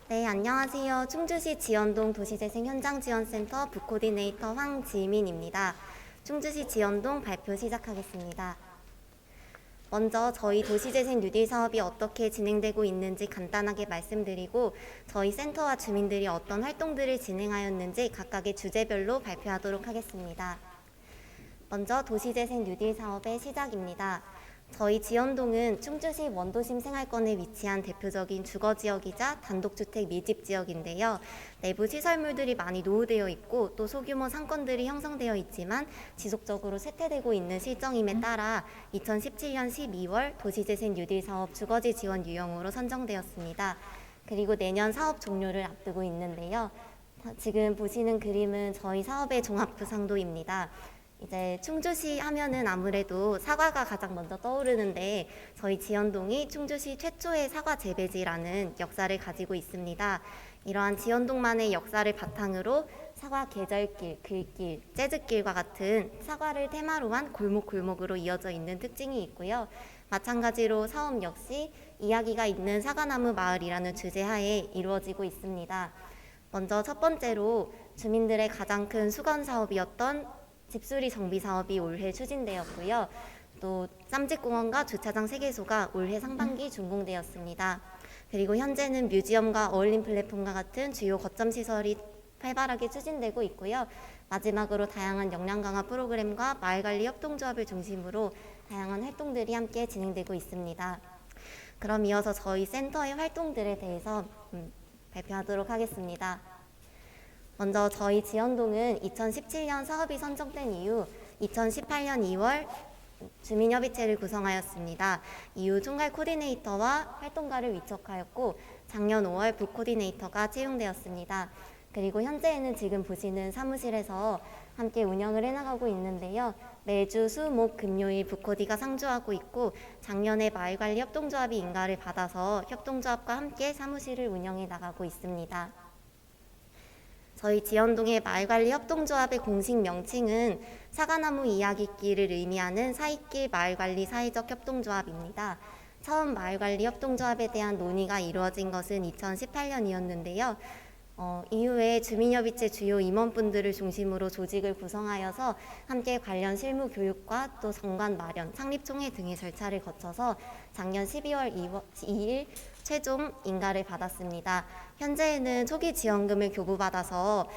네, 안녕하세요. 충주시 지연동 도시재생 현장지원센터 부코디네이터 황지민입니다. 충주시 지연동 발표 시작하겠습니다. 먼저 저희 도시재생 뉴딜 사업이 어떻게 진행되고 있는지 간단하게 말씀드리고 저희 센터와 주민들이 어떤 활동들을 진행하였는지 각각의 주제별로 발표하도록 하겠습니다. 먼저 도시재생 뉴딜 사업의 시작입니다. 저희 지연동은 충주시 원도심 생활권에 위치한 대표적인 주거지역이자 단독주택 밀집 지역인데요. 내부 시설물들이 많이 노후되어 있고 또 소규모 상권들이 형성되어 있지만 지속적으로 쇠퇴되고 있는 실정임에 따라 2017년 12월 도시재생 뉴딜 사업 주거지 지원 유형으로 선정되었습니다. 그리고 내년 사업 종료를 앞두고 있는데요. 지금 보시는 그림은 저희 사업의 종합구상도입니다. 이제 충주시 하면은 아무래도 사과가 가장 먼저 떠오르는데 저희 지연동이 충주시 최초의 사과 재배지라는 역사를 가지고 있습니다. 이러한 지연동만의 역사를 바탕으로 사과 계절길, 글길, 재즈길과 같은 사과를 테마로 한 골목골목으로 이어져 있는 특징이 있고요. 마찬가지로 사업 역시 이야기가 있는 사과나무 마을이라는 주제하에 이루어지고 있습니다. 먼저 첫 번째로 주민들의 가장 큰 수건 사업이었던 집수리 정비 사업이 올해 추진되었고요. 또 쌈짓공원과 주차장 3개소가 올해 상반기 준공되었습니다. 그리고 현재는 뮤지엄과 어울림 플랫폼과 같은 주요 거점 시설이 활발하게 추진되고 있고요. 마지막으로 다양한 역량 강화 프로그램과 마을관리 협동조합을 중심으로 다양한 활동들이 함께 진행되고 있습니다. 그럼 이어서 저희 센터의 활동들에 대해서 발표하도록 하겠습니다. 먼저 저희 지연동은 2017년 사업이 선정된 이후 2018년 2월 주민협의체를 구성하였습니다. 이후 총괄 코디네이터와 활동가를 위촉하였고 작년 5월 부코디네이터가 채용되었습니다. 그리고 현재는 지금 보시는 사무실에서 함께 운영을 해나가고 있는데요. 매주 수, 목, 금요일 부코디가 상주하고 있고 작년에 마을관리 협동조합이 인가를 받아서 협동조합과 함께 사무실을 운영해 나가고 있습니다. 저희 지연동의 마을관리 협동조합의 공식 명칭은 사과나무 이야기길을 의미하는 사익길 마을관리 사회적 협동조합입니다. 처음 마을관리 협동조합에 대한 논의가 이루어진 것은 2018년이었는데요. 이후에 주민협의체 주요 임원분들을 중심으로 조직을 구성하여서 함께 관련 실무 교육과 또 정관 마련, 창립총회 등의 절차를 거쳐서 작년 12월 2일 최종 인가를 받았습니다. 현재는 초기 지원금을 교부받아서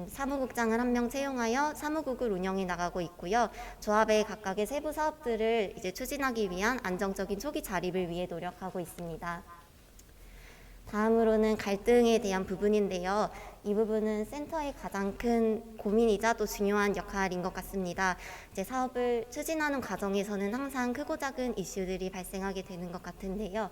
사무국장을 한 명 채용하여 사무국을 운영해 나가고 있고요. 조합의 각각의 세부 사업들을 이제 추진하기 위한 안정적인 초기 자립을 위해 노력하고 있습니다. 다음으로는 갈등에 대한 부분인데요. 이 부분은 센터의 가장 큰 고민이자 또 중요한 역할인 것 같습니다. 이제 사업을 추진하는 과정에서는 항상 크고 작은 이슈들이 발생하게 되는 것 같은데요.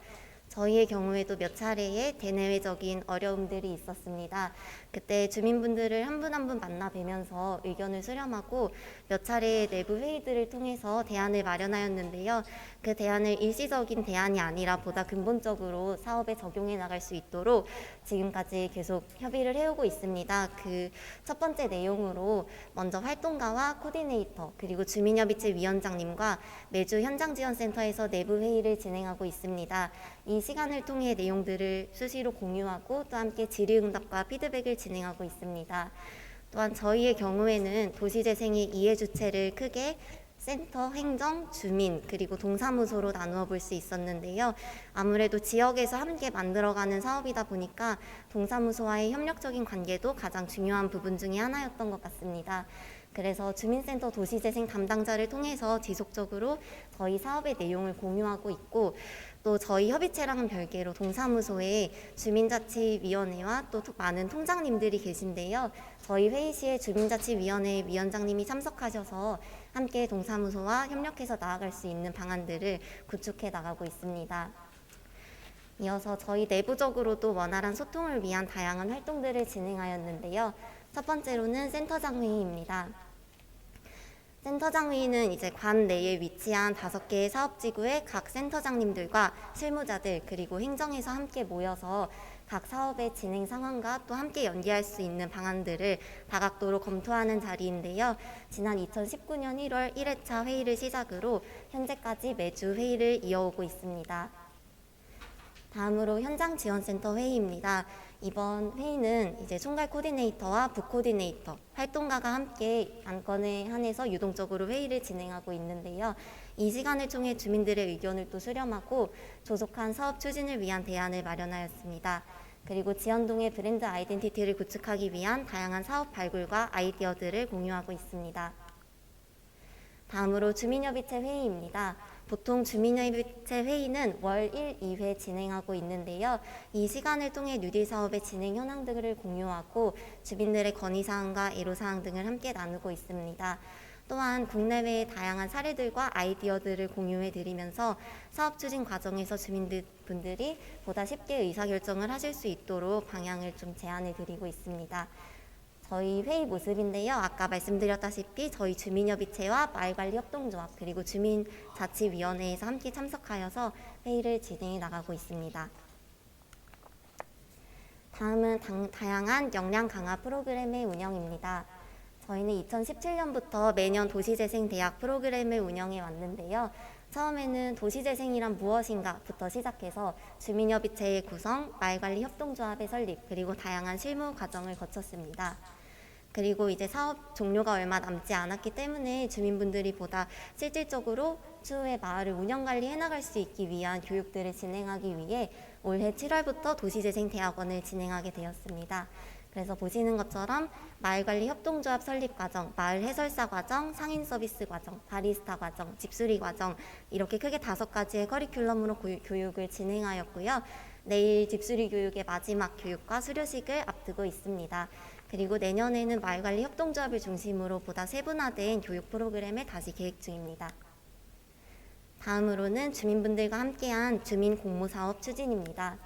저희의 경우에도 몇 차례의 대내외적인 어려움들이 있었습니다. 그때 주민분들을 한 분 한 분 만나 뵈면서 의견을 수렴하고 몇 차례의 내부 회의들을 통해서 대안을 마련하였는데요. 그 대안을 일시적인 대안이 아니라 보다 근본적으로 사업에 적용해 나갈 수 있도록 지금까지 계속 협의를 해오고 있습니다. 그 첫 번째 내용으로 먼저 활동가와 코디네이터 그리고 주민협의체 위원장님과 매주 현장지원센터에서 내부 회의를 진행하고 있습니다. 이 시간을 통해 내용들을 수시로 공유하고 또 함께 질의응답과 피드백을 진행하고 있습니다. 또한 저희의 경우에는 도시재생의 이해주체를 크게 센터, 행정, 주민, 그리고 동사무소로 나누어 볼 수 있었는데요. 아무래도 지역에서 함께 만들어가는 사업이다 보니까 동사무소와의 협력적인 관계도 가장 중요한 부분 중에 하나였던 것 같습니다. 그래서 주민센터 도시재생 담당자를 통해서 지속적으로 저희 사업의 내용을 공유하고 있고 또 저희 협의체랑은 별개로 동사무소에 주민자치위원회와 또 많은 통장님들이 계신데요. 저희 회의 시에 주민자치위원회 위원장님이 참석하셔서 함께 동사무소와 협력해서 나아갈 수 있는 방안들을 구축해 나가고 있습니다. 이어서 저희 내부적으로도 원활한 소통을 위한 다양한 활동들을 진행하였는데요. 첫 번째로는 센터장 회의입니다. 센터장 회의는 이제 관 내에 위치한 5개의 사업지구의 각 센터장님들과 실무자들 그리고 행정에서 함께 모여서 각 사업의 진행 상황과 또 함께 연계할 수 있는 방안들을 다각도로 검토하는 자리인데요. 지난 2019년 1월 1회차 회의를 시작으로 현재까지 매주 회의를 이어오고 있습니다. 다음으로 현장지원센터 회의입니다. 이번 회의는 이제 총괄 코디네이터와 부코디네이터, 활동가가 함께 안건에 한해서 유동적으로 회의를 진행하고 있는데요. 이 시간을 통해 주민들의 의견을 또 수렴하고 조속한 사업 추진을 위한 대안을 마련하였습니다. 그리고 지연동의 브랜드 아이덴티티를 구축하기 위한 다양한 사업 발굴과 아이디어들을 공유하고 있습니다. 다음으로 주민협의체 회의입니다. 보통 주민협의체 회의는 월 1, 2회 진행하고 있는데요. 이 시간을 통해 뉴딜 사업의 진행 현황 등을 공유하고 주민들의 건의사항과 애로사항 등을 함께 나누고 있습니다. 또한 국내외의 다양한 사례들과 아이디어들을 공유해드리면서 사업 추진 과정에서 주민분들이 보다 쉽게 의사결정을 하실 수 있도록 방향을 좀 제안해드리고 있습니다. 저희 회의 모습인데요. 아까 말씀드렸다시피 저희 주민협의체와 마을관리협동조합 그리고 주민자치위원회에서 함께 참석하여서 회의를 진행해 나가고 있습니다. 다음은 다양한 역량 강화 프로그램의 운영입니다. 저희는 2017년부터 매년 도시재생대학 프로그램을 운영해 왔는데요. 처음에는 도시재생이란 무엇인가부터 시작해서 주민협의체의 구성, 마을관리협동조합의 설립, 그리고 다양한 실무 과정을 거쳤습니다. 그리고 이제 사업 종료가 얼마 남지 않았기 때문에 주민분들이 보다 실질적으로 추후에 마을을 운영관리해 나갈 수 있기 위한 교육들을 진행하기 위해 올해 7월부터 도시재생대학원을 진행하게 되었습니다. 그래서 보시는 것처럼 마을관리협동조합 설립 과정, 마을 해설사 과정, 상인 서비스 과정, 바리스타 과정, 집수리 과정 이렇게 크게 5가지의 커리큘럼으로 교육을 진행하였고요. 내일 집수리 교육의 마지막 교육과 수료식을 앞두고 있습니다. 그리고 내년에는 마을관리협동조합을 중심으로 보다 세분화된 교육 프로그램을 다시 계획 중입니다. 다음으로는 주민분들과 함께한 주민공모사업 추진입니다.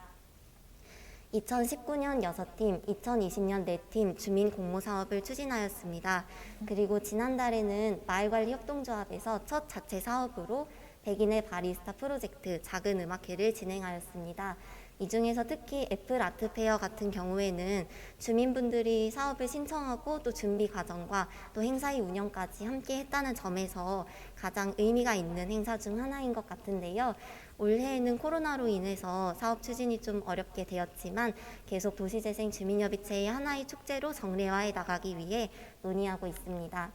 2019년 6팀, 2020년 4팀 주민공모사업을 추진하였습니다. 그리고 지난달에는 마을관리협동조합에서 첫 자체 사업으로 백인의 바리스타 프로젝트 작은 음악회를 진행하였습니다. 이 중에서 특히 애플 아트페어 같은 경우에는 주민분들이 사업을 신청하고 또 준비 과정과 또 행사의 운영까지 함께 했다는 점에서 가장 의미가 있는 행사 중 하나인 것 같은데요. 올해에는 코로나로 인해서 사업 추진이 좀 어렵게 되었지만 계속 도시재생 주민협의체의 하나의 축제로 정례화해 나가기 위해 논의하고 있습니다.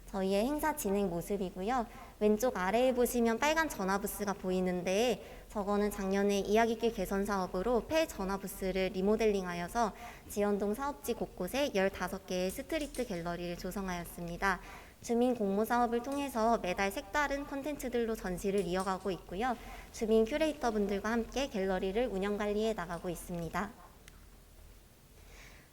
저희의 행사 진행 모습이고요. 왼쪽 아래에 보시면 빨간 전화부스가 보이는데 저거는 작년에 이야기길 개선 사업으로 폐 전화부스를 리모델링하여서 지연동 사업지 곳곳에 15개의 스트리트 갤러리를 조성하였습니다. 주민 공모 사업을 통해서 매달 색다른 콘텐츠들로 전시를 이어가고 있고요. 주민 큐레이터 분들과 함께 갤러리를 운영관리해 나가고 있습니다.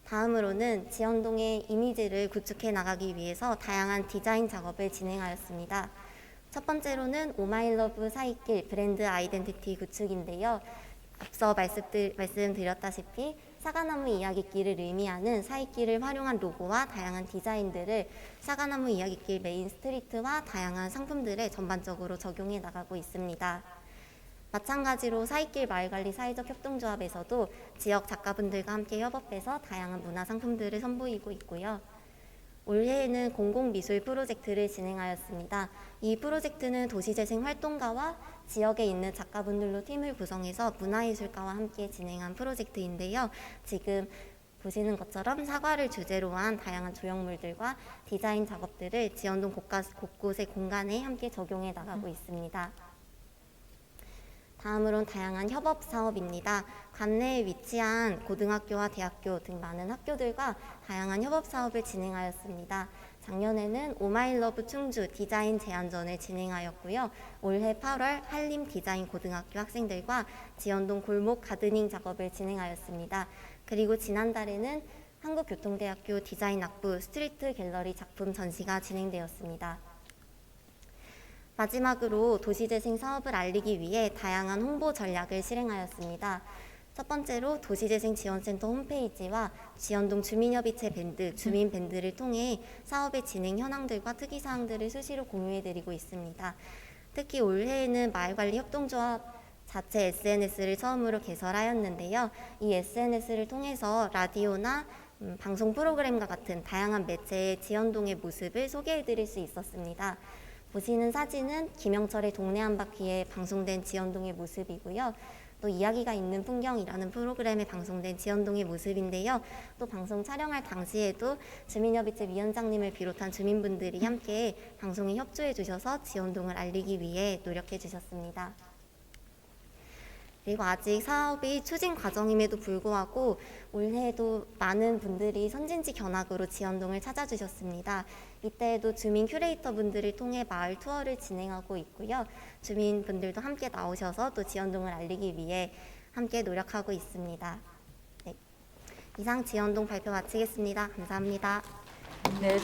다음으로는 지연동의 이미지를 구축해 나가기 위해서 다양한 디자인 작업을 진행하였습니다. 첫 번째로는 오마이러브 사이길 브랜드 아이덴티티 구축인데요. 앞서 말씀드렸다시피 사과나무 이야기길을 의미하는 사이길을 활용한 로고와 다양한 디자인들을 사과나무 이야기길 메인 스트리트와 다양한 상품들에 전반적으로 적용해 나가고 있습니다. 마찬가지로 사이길 마을관리 사회적 협동조합에서도 지역 작가분들과 함께 협업해서 다양한 문화 상품들을 선보이고 있고요. 올해에는 공공미술 프로젝트를 진행하였습니다. 이 프로젝트는 도시재생 활동가와 지역에 있는 작가분들로 팀을 구성해서 문화예술가와 함께 진행한 프로젝트인데요. 지금 보시는 것처럼 사과를 주제로 한 다양한 조형물들과 디자인 작업들을 지연동 곳곳의 공간에 함께 적용해 나가고 있습니다. 다음으로는 다양한 협업 사업입니다. 관내에 위치한 고등학교와 대학교 등 많은 학교들과 다양한 협업 사업을 진행하였습니다. 작년에는 오마이러브 충주 디자인 제안전을 진행하였고요. 올해 8월 한림 디자인 고등학교 학생들과 지연동 골목 가드닝 작업을 진행하였습니다. 그리고 지난달에는 한국교통대학교 디자인학부 스트리트 갤러리 작품 전시가 진행되었습니다. 마지막으로 도시재생 사업을 알리기 위해 다양한 홍보 전략을 실행하였습니다. 첫 번째로 도시재생지원센터 홈페이지와 지연동 주민협의체 밴드, 주민밴드를 통해 사업의 진행 현황들과 특이사항들을 수시로 공유해드리고 있습니다. 특히 올해에는 마을관리협동조합 자체 SNS를 처음으로 개설하였는데요. 이 SNS를 통해서 라디오나 방송 프로그램과 같은 다양한 매체의 지연동의 모습을 소개해드릴 수 있었습니다. 보시는 사진은 김영철의 동네 한 바퀴에 방송된 지연동의 모습이고요. 또 이야기가 있는 풍경이라는 프로그램에 방송된 지연동의 모습인데요. 또 방송 촬영할 당시에도 주민협의체 위원장님을 비롯한 주민분들이 함께 방송에 협조해 주셔서 지연동을 알리기 위해 노력해 주셨습니다. 그리고 아직 사업이 추진 과정임에도 불구하고 올해에도 많은 분들이 선진지 견학으로 지연동을 찾아주셨습니다. 이때에도 주민 큐레이터 분들을 통해 마을 투어를 진행하고 있고요. 주민분들도 함께 나오셔서 또 지연동을 알리기 위해 함께 노력하고 있습니다. 네, 이상 지연동 발표 마치겠습니다. 감사합니다. 네.